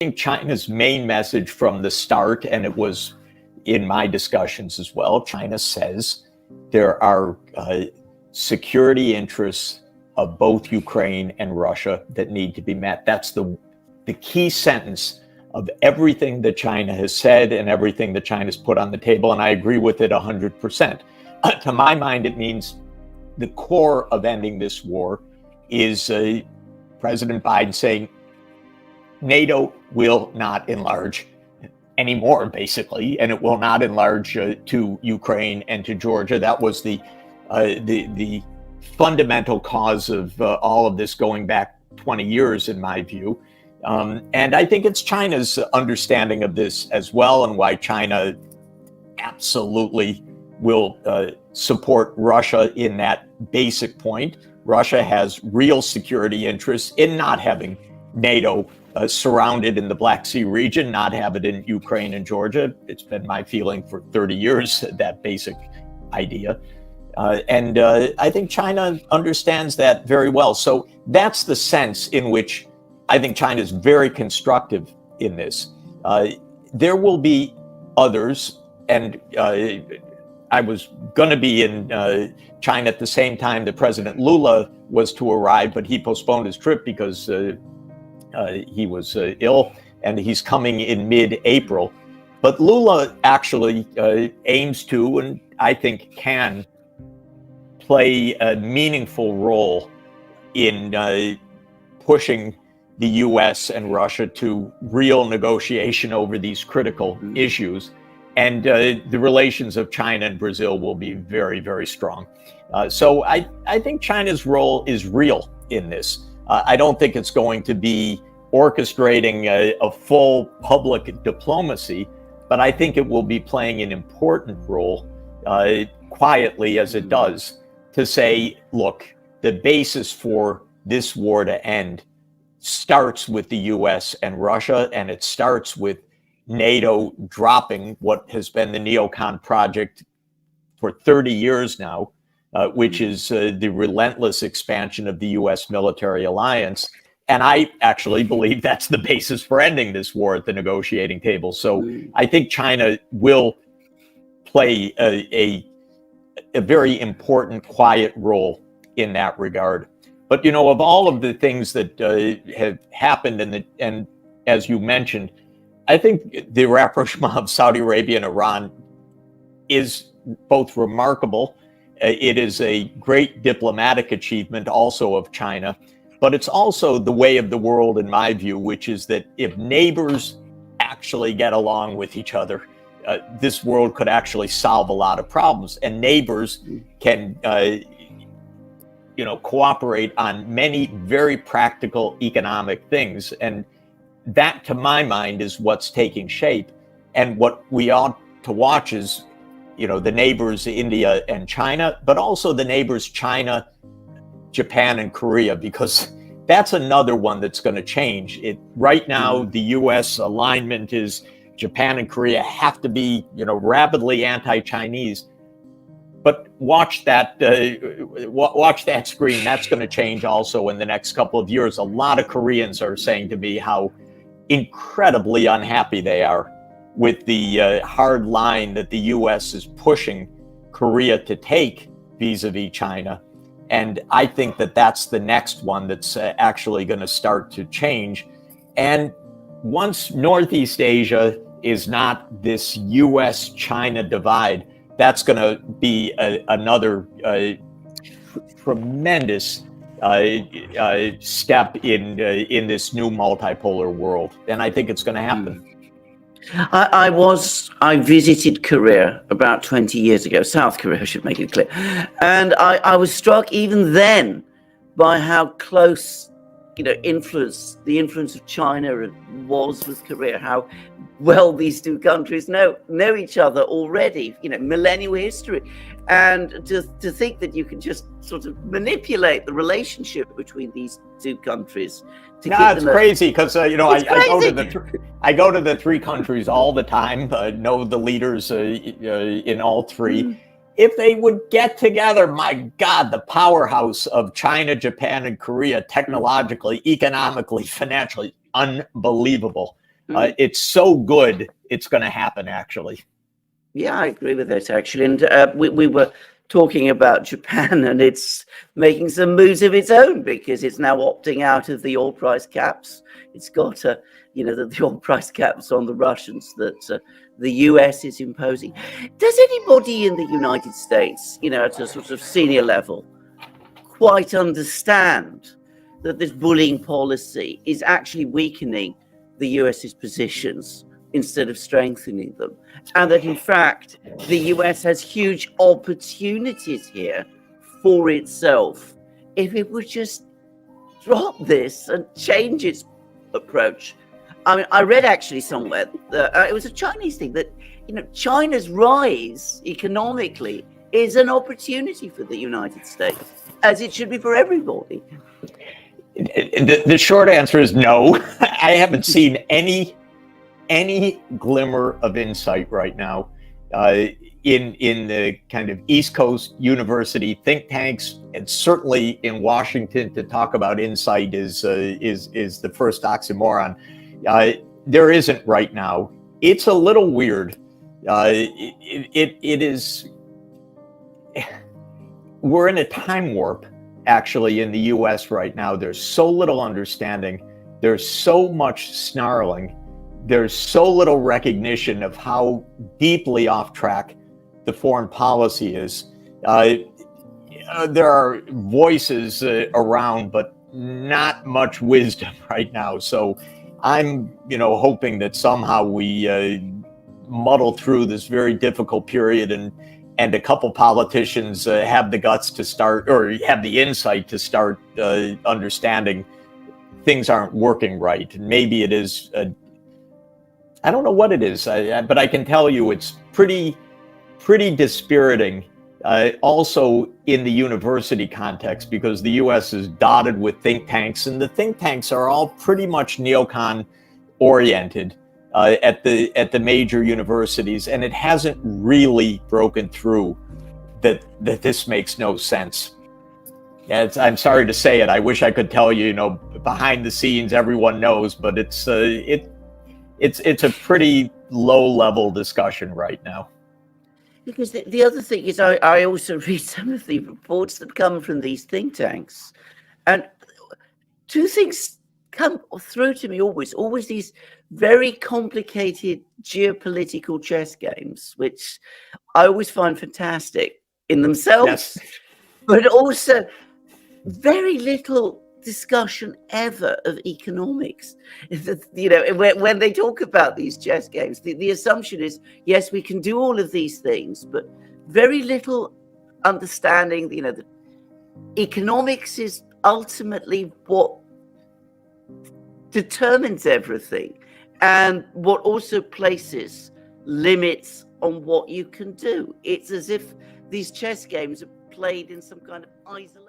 think China's main message from the start, and it was in my discussions as well, China says there are security interests of both Ukraine and Russia that need to be met. That's the key sentence of everything that China has said and everything that China's put on the table, and I agree with it 100%. To my mind, it means the core of ending this war is President Biden saying NATO will not enlarge anymore, basically, and it will not enlarge to Ukraine and to Georgia. That was the fundamental cause of all of this going back 20 years, in my view. And I think it's China's understanding of this as well, and why China absolutely will support Russia in that basic point. Russia has real security interests in not having NATO surrounded in the Black Sea region, not have it in Ukraine and Georgia. It's been my feeling for 30 years, that basic idea. And I think China understands that very well. So that's the sense in which I think China is very constructive in this. There will be others, and I was going to be in China at the same time that President Lula was to arrive, but he postponed his trip because he was ill, and he's coming in mid-April. But Lula actually aims to, and I think can, play a meaningful role in pushing the U.S. and Russia to real negotiation over these critical issues. And the relations of China and Brazil will be very, very strong. So I think China's role is real in this. I don't think it's going to be orchestrating a full public diplomacy, but I think it will be playing an important role, quietly as it does, to say, look, the basis for this war to end starts with the US and Russia, and it starts with NATO dropping what has been the neocon project for 30 years now, which is the relentless expansion of the US military alliance. And I actually believe that's the basis for ending this war at the negotiating table. So I think China will play a very important, quiet role in that regard. But, you know, of all of the things that have happened, and as you mentioned, I think the rapprochement of Saudi Arabia and Iran is both remarkable. It is a great diplomatic achievement also of China, but it's also the way of the world, in my view, which is that if neighbors actually get along with each other, this world could actually solve a lot of problems, and neighbors can cooperate on many very practical economic things. And that, to my mind, is what's taking shape. And what we ought to watch is, the neighbors, India and China, but also the neighbors, China, Japan, and Korea, because that's another one that's going to change. Right now, the U.S. alignment is Japan and Korea have to be, rapidly anti-Chinese. But watch that screen. That's going to change also in the next couple of years. A lot of Koreans are saying to me how incredibly unhappy they are with the hard line that the U.S. is pushing Korea to take vis-a-vis China. And I think that that's the next one that's actually going to start to change. And once Northeast Asia is not this U.S.-China divide, that's going to be another tremendous step in this new multipolar world. And I think it's going to happen. I visited Korea about 20 years ago, South Korea, I should make it clear. And I was struck even then by how close, the influence of China was with Korea, how well these two countries know each other already, millennial history. And to think that you can just sort of manipulate the relationship between these two countries. It's crazy because I go to the three countries all the time. Know the leaders in all three. If they would get together, my God, the powerhouse of China, Japan, and Korea, technologically, economically, financially, unbelievable. It's so good, it's going to happen, actually. Yeah, I agree with that, actually. And we were talking about Japan, and it's making some moves of its own because it's now opting out of the oil price caps. It's got, the oil price caps on the Russians that the US is imposing. Does anybody in the United States, at a sort of senior level, quite understand that this bullying policy is actually weakening the US's positions instead of strengthening them? And that, in fact, the US has huge opportunities here for itself if it would just drop this and change its approach. I mean, I read actually somewhere that it was a Chinese thing that, China's rise economically is an opportunity for the United States, as it should be for everybody. The short answer is no. I haven't seen any glimmer of insight right now in the kind of East Coast university think tanks, and certainly in Washington. To talk about insight is the first oxymoron. There isn't right now. It's a little weird. It is. We're in a time warp, actually, in the US right now. There's so little understanding. There's so much snarling. There's so little recognition of how deeply off track the foreign policy is. There are voices around, but not much wisdom right now. So I'm, hoping that somehow we muddle through this very difficult period, and a couple politicians have the guts to start, or have the insight to start understanding things aren't working right. And maybe it is, I don't know what it is, but I can tell you it's pretty dispiriting, also in the university context, because the US is dotted with think tanks, and the think tanks are all pretty much neocon oriented. At the major universities, and it hasn't really broken through that this makes no sense. I'm sorry to say it. I wish I could tell you, behind the scenes everyone knows, but it's a pretty low level discussion right now. Because the other thing is, I also read some of the reports that come from these think tanks, and two things come through to me always these very complicated geopolitical chess games, which I always find fantastic in themselves, yes. But also very little discussion ever of economics. When they talk about these chess games, the assumption is, yes, we can do all of these things, but very little understanding, that economics is ultimately what determines everything, and what also places limits on what you can do. It's as if these chess games are played in some kind of isolation.